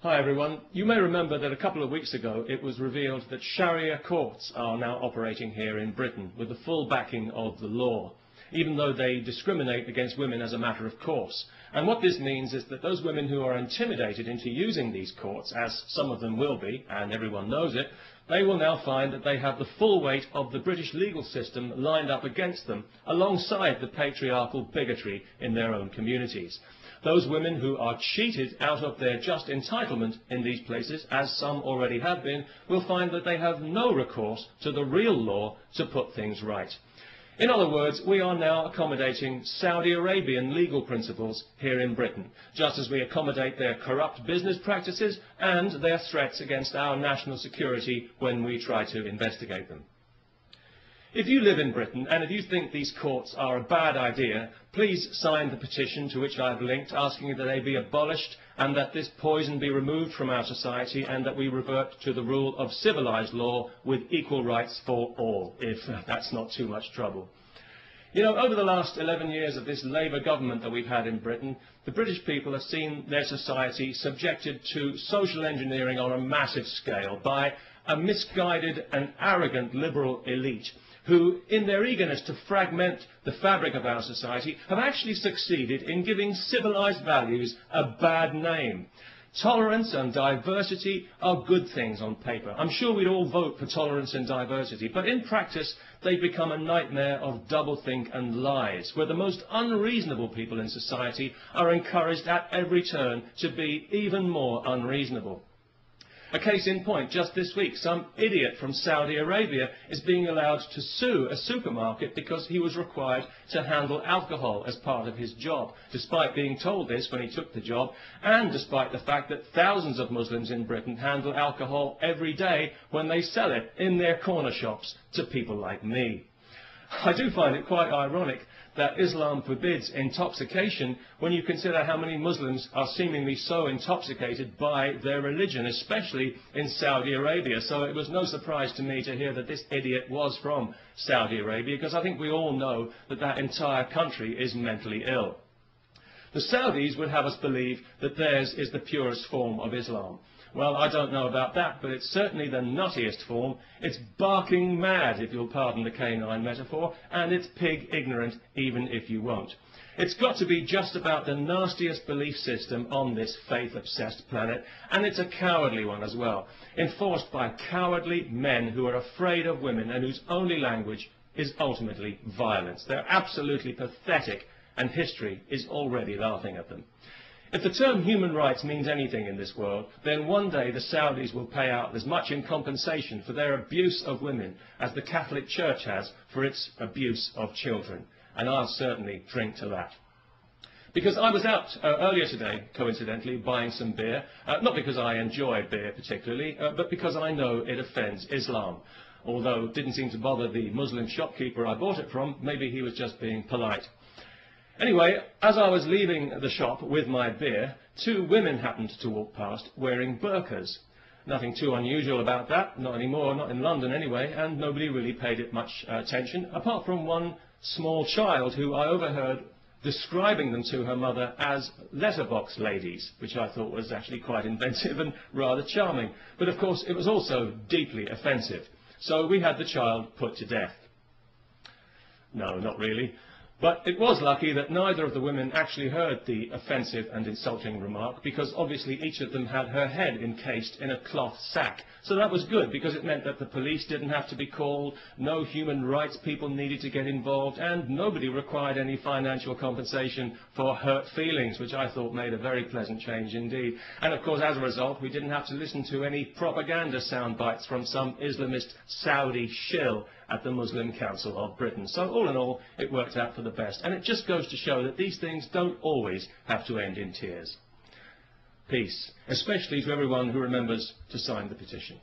Hi everyone. You may remember that a couple of weeks ago it was revealed that Sharia courts are now operating here in Britain with the full backing of the law, even though they discriminate against women as a matter of course. And what this means is that those women who are intimidated into using these courts, as some of them will be, and everyone knows it, they will now find that they have the full weight of the British legal system lined up against them, alongside the patriarchal bigotry in their own communities. Those women who are cheated out of their just entitlement in these places, as some already have been, will find that they have no recourse to the real law to put things right. In other words, we are now accommodating Saudi Arabian legal principles here in Britain, just as we accommodate their corrupt business practices and their threats against our national security when we try to investigate them. If you live in Britain and if you think these courts are a bad idea, please sign the petition to which I've linked, asking that they be abolished and that this poison be removed from our society and that we revert to the rule of civilised law with equal rights for all, if that's not too much trouble. You know, over the last 11 years of this Labour government that we've had in Britain, the British people have seen their society subjected to social engineering on a massive scale by a misguided and arrogant liberal elite who, in their eagerness to fragment the fabric of our society, have actually succeeded in giving civilised values a bad name. Tolerance and diversity are good things on paper. I'm sure we'd all vote for tolerance and diversity, but in practice they've become a nightmare of doublethink and lies, where the most unreasonable people in society are encouraged at every turn to be even more unreasonable. A case in point, just this week, some idiot from Saudi Arabia is being allowed to sue a supermarket because he was required to handle alcohol as part of his job, despite being told this when he took the job, and despite the fact that thousands of Muslims in Britain handle alcohol every day when they sell it in their corner shops to people like me. I do find it quite ironic that Islam forbids intoxication when you consider how many Muslims are seemingly so intoxicated by their religion, especially in Saudi Arabia. So it was no surprise to me to hear that this idiot was from Saudi Arabia, because I think we all know that that entire country is mentally ill. The Saudis would have us believe that theirs is the purest form of Islam. Well, I don't know about that, but it's certainly the nuttiest form. It's barking mad, if you'll pardon the canine metaphor, and it's pig ignorant, even if you won't. It's got to be just about the nastiest belief system on this faith-obsessed planet, and it's a cowardly one as well, enforced by cowardly men who are afraid of women and whose only language is ultimately violence. They're absolutely pathetic, and history is already laughing at them. If the term human rights means anything in this world, then one day the Saudis will pay out as much in compensation for their abuse of women as the Catholic Church has for its abuse of children. And I'll certainly drink to that. Because I was out earlier today, coincidentally, buying some beer, not because I enjoy beer particularly, but because I know it offends Islam. Although it didn't seem to bother the Muslim shopkeeper I bought it from, maybe he was just being polite. Anyway, as I was leaving the shop with my beer, two women happened to walk past wearing burqas. Nothing too unusual about that, not anymore, not in London anyway, and nobody really paid it much attention, apart from one small child who I overheard describing them to her mother as letterbox ladies, which I thought was actually quite inventive and rather charming. But of course it was also deeply offensive, so we had the child put to death. No, not really. But it was lucky that neither of the women actually heard the offensive and insulting remark, because obviously each of them had her head encased in a cloth sack. So that was good, because it meant that the police didn't have to be called, no human rights people needed to get involved, and nobody required any financial compensation for hurt feelings, which I thought made a very pleasant change indeed. And of course, as a result, we didn't have to listen to any propaganda sound bites from some Islamist Saudi shill at the Muslim Council of Britain. So all in all, it worked out for the best. And it just goes to show that these things don't always have to end in tears. Peace, especially to everyone who remembers to sign the petition.